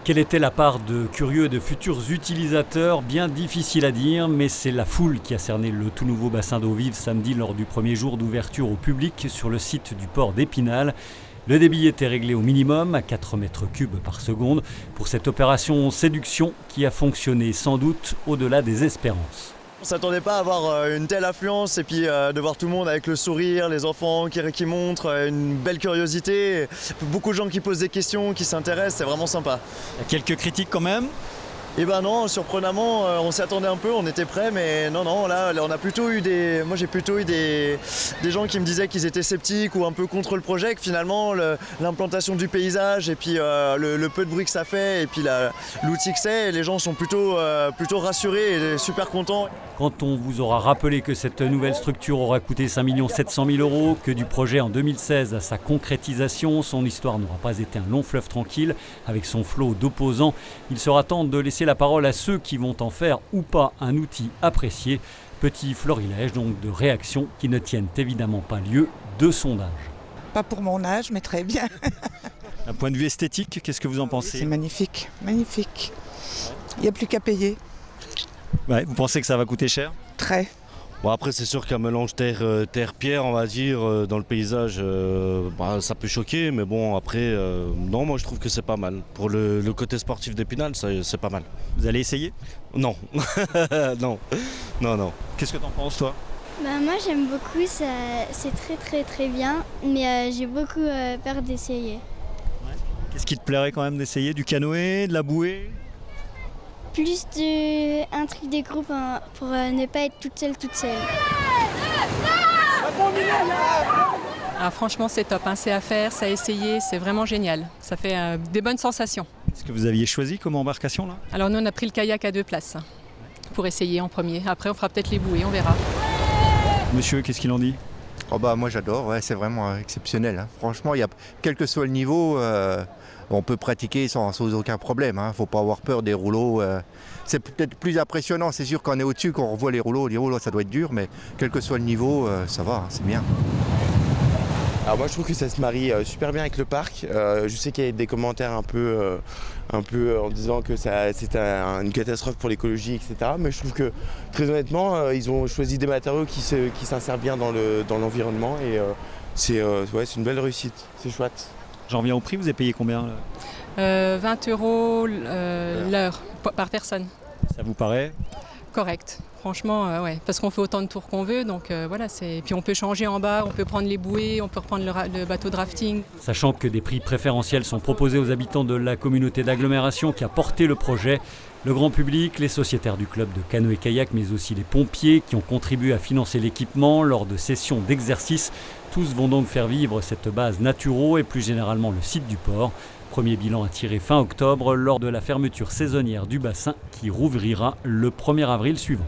Quelle était la part de curieux et de futurs utilisateurs? Bien difficile à dire, mais c'est la foule qui a cerné le tout nouveau bassin d'eau vive samedi lors du premier jour d'ouverture au public sur le site du port d'Épinal. Le débit était réglé au minimum, à 4 mètres cubes par seconde, pour cette opération séduction qui a fonctionné sans doute au-delà des espérances. On ne s'attendait pas à avoir une telle affluence et puis de voir tout le monde avec le sourire, les enfants qui montrent, une belle curiosité, beaucoup de gens qui posent des questions, qui s'intéressent, c'est vraiment sympa. Il y a quelques critiques quand même. Eh ben non, surprenamment, on s'y attendait un peu, on était prêts, mais non, là on a plutôt eu moi j'ai plutôt eu des gens qui me disaient qu'ils étaient sceptiques ou un peu contre le projet, que finalement l'implantation du paysage et puis le peu de bruit que ça fait et puis l'outil que c'est, les gens sont plutôt rassurés et super contents. Quand on vous aura rappelé que cette nouvelle structure aura coûté 5 700 000 €, que du projet en 2016 à sa concrétisation, son histoire n'aura pas été un long fleuve tranquille, avec son flot d'opposants, il sera temps de laisser la parole à ceux qui vont en faire ou pas un outil apprécié. Petit florilège donc de réactions qui ne tiennent évidemment pas lieu de sondage. Pas pour mon âge, mais très bien. D'un point de vue esthétique, qu'est-ce que vous en pensez? C'est magnifique, magnifique. Il n'y a plus qu'à payer. Ouais, vous pensez que ça va coûter cher? Très. Bon, après c'est sûr qu'un mélange terre-pierre on va dire dans le paysage ça peut choquer, mais bon après non, moi je trouve que c'est pas mal. Pour le côté sportif d'Épinal, c'est pas mal. Vous allez essayer? Non. non. Qu'est-ce que t'en penses toi? Moi j'aime beaucoup, c'est très bien, mais j'ai beaucoup peur d'essayer. Qu'est-ce qui te plairait quand même d'essayer? Du canoë, de la bouée? Plus un truc de groupe pour ne pas être toute seule. Ah, franchement c'est top, c'est à faire, c'est à essayer, c'est vraiment génial. Ça fait des bonnes sensations. Est-ce que vous aviez choisi comme embarcation là? Alors nous on a pris le kayak à 2 places pour essayer en premier. Après on fera peut-être les bouées, on verra. Monsieur, qu'est-ce qu'il en dit? Moi j'adore, c'est vraiment exceptionnel. Franchement, quel que soit le niveau, on peut pratiquer sans aucun problème. Il ne faut pas avoir peur des rouleaux. C'est peut-être plus impressionnant, c'est sûr, quand on est au-dessus, qu'on revoit les rouleaux. Les rouleaux, ça doit être dur, mais quel que soit le niveau, ça va, c'est bien. Alors moi je trouve que ça se marie super bien avec le parc. Je sais qu'il y a des commentaires un peu en disant que c'était une catastrophe pour l'écologie, etc. Mais je trouve que très honnêtement, ils ont choisi des matériaux qui s'insèrent bien dans l'environnement et c'est une belle réussite, c'est chouette. J'en reviens au prix, vous avez payé combien là? 20 € l'heure par personne. Ça vous paraît? Correct. Franchement, ouais, parce qu'on fait autant de tours qu'on veut, donc voilà. Puis on peut changer en bas, on peut prendre les bouées, on peut reprendre le bateau de rafting. Sachant que des prix préférentiels sont proposés aux habitants de la communauté d'agglomération qui a porté le projet, le grand public, les sociétaires du club de canoë-kayak, mais aussi les pompiers qui ont contribué à financer l'équipement lors de sessions d'exercice. Tous vont donc faire vivre cette base Naturo et plus généralement le site du port. Premier bilan à tirer fin octobre lors de la fermeture saisonnière du bassin qui rouvrira le 1er avril suivant.